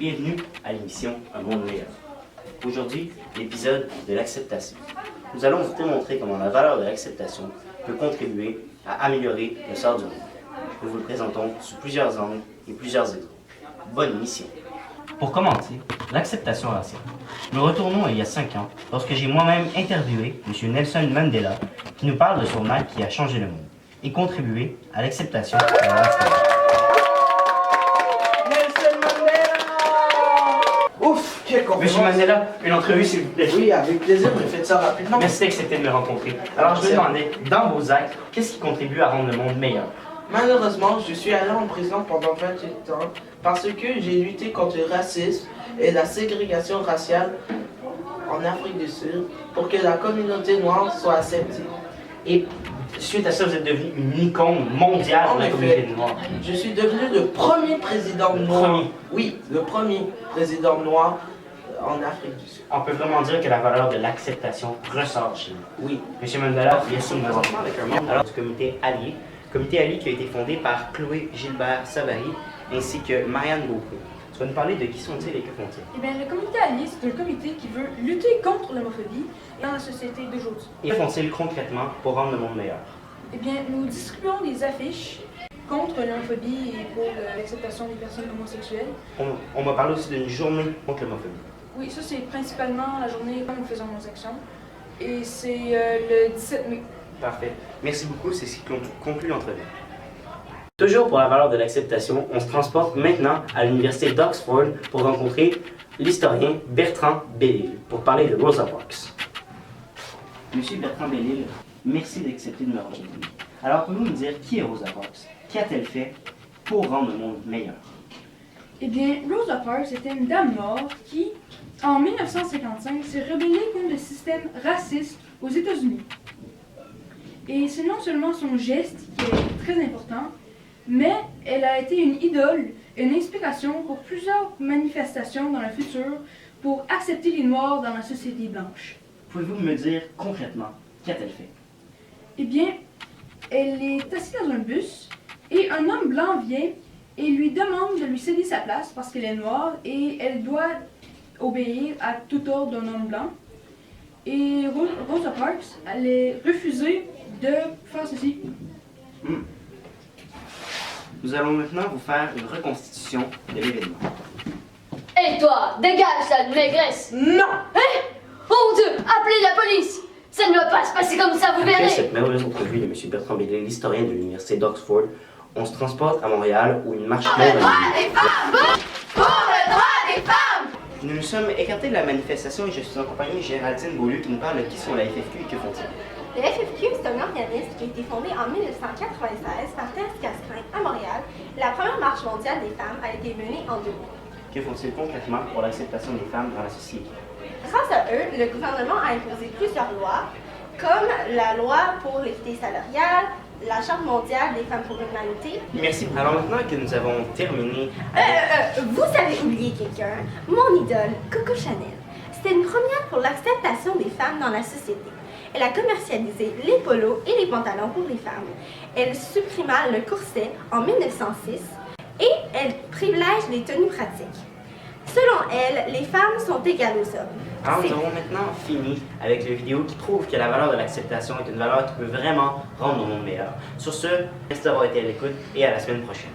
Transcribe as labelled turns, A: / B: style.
A: bienvenue à l'émission Un monde meilleur. Aujourd'hui, l'épisode de l'acceptation. Nous allons vous démontrer comment la valeur de l'acceptation peut contribuer à améliorer le sort du monde. Nous vous le présentons sous plusieurs angles et plusieurs exemples. Bonne émission! Pour commencer, l'acceptation raciale. Nous retournons il y a 5 ans, lorsque j'ai moi-même interviewé M. Nelson Mandela, qui nous parle de son acte qui a changé le monde et contribué à l'acceptation de la race noire. Nelson Mandela!
B: Ouf, quelle conférence!
A: Monsieur Mandela, une entrevue s'il vous plaît.
B: Oui, avec plaisir, mais faites ça rapidement.
A: Merci d'accepter de me rencontrer. Alors je me demandais, dans vos actes, qu'est-ce qui contribue à rendre le monde meilleur?
B: Malheureusement, je suis allé en prison pendant 28 ans parce que j'ai lutté contre le racisme et la ségrégation raciale en Afrique du Sud pour que la communauté noire soit acceptée.
A: Et suite à ça, vous êtes devenu une icône mondiale
B: En
A: pour la
B: effet,
A: communauté noire.
B: je suis devenu le premier président noir.
A: premier?
B: Oui, le premier président noir en Afrique du Sud.
A: On peut vraiment dire que la valeur de l'acceptation ressort chez nous.
B: Oui.
A: M. Mandela vient ici présentement avec un membre alors, du comité allié. Comité allié qui a été fondé par Chloé Gilbert Savary ainsi que Marianne Beaupré. Tu vas nous parler de qui sont-ils et que font-ils?
C: Eh bien, le comité allié, c'est un comité qui veut lutter contre l'homophobie dans la société d'aujourd'hui.
A: Et que font-ils concrètement pour rendre le monde meilleur?
C: Eh bien, nous distribuons des affiches contre l'homophobie et pour l'acceptation des personnes homosexuelles.
A: On m'a parlé aussi d'une journée contre l'homophobie.
C: Oui, ça c'est principalement la journée où nous faisons nos actions. Et c'est le 17 mai.
A: Parfait. Merci beaucoup, c'est ce qui conclut l'entrevue. Toujours pour la valeur de l'acceptation, on se transporte maintenant à l'université d'Oxford pour rencontrer l'historien Bertrand Bellil pour parler de Rosa Parks. Monsieur Bertrand Bellil, merci d'accepter de me rencontrer. Alors, pouvez-vous me dire qui est Rosa Parks? Qu'a-t-elle fait pour rendre le monde meilleur?
C: Eh bien, Rosa Parks était une dame noire qui, en 1955, s'est rebellée contre le système raciste aux États-Unis. Et c'est non seulement son geste qui est très important, mais elle a été une idole, une inspiration pour plusieurs manifestations dans le futur pour accepter les Noirs dans la société blanche.
A: Pouvez-vous me dire concrètement qu'a-t-elle fait?
C: Eh bien, elle est assise dans un bus et un homme blanc vient et lui demande de lui céder sa place parce qu'elle est noire et elle doit obéir à tout ordre d'un homme blanc. Et Rosa Parks allait refuser de faire ceci.
A: Nous allons maintenant vous faire une reconstitution de l'événement.
D: Et toi, dégage, sale négresse!
B: Non!
D: Hein? Oh Dieu, appelez la police! Ça ne doit pas se passer comme ça, vous
A: Après
D: verrez!
A: cette merveilleuse entrevue de M. Bertrand Bellil, l'historien de l'université d'Oxford, on se transporte à Montréal où une marche non organisée.
D: Pour le droit des femmes!
A: Nous nous sommes écartés de la manifestation et je suis accompagné de Géraldine Beaulieu qui nous parle de qui sont la FFQ et que font-ils.
E: Le FFQ, c'est un organisme qui a été fondé en 1996 par Thérèse Casgrain à Montréal. La première marche mondiale des femmes a été menée en 2000.
A: Que font-ils concrètement pour l'acceptation des femmes dans la société?
E: Grâce à eux, le gouvernement a imposé plusieurs lois, comme la loi pour l'équité salariale, la Charte mondiale des femmes pour l'humanité.
A: Merci. Alors maintenant que nous avons terminé
E: Vous avez oublié quelqu'un, mon idole, Coco Chanel. C'était une première pour l'acceptation des femmes dans la société. Elle a commercialisé les polos et les pantalons pour les femmes. Elle supprima le corset en 1906 et elle privilège les tenues pratiques. Selon elle, les femmes sont égales aux hommes.
A: Alors nous avons maintenant fini avec la vidéo qui prouve que la valeur de l'acceptation est une valeur qui peut vraiment rendre le monde meilleur. Sur ce, merci d'avoir été à l'écoute et à la semaine prochaine.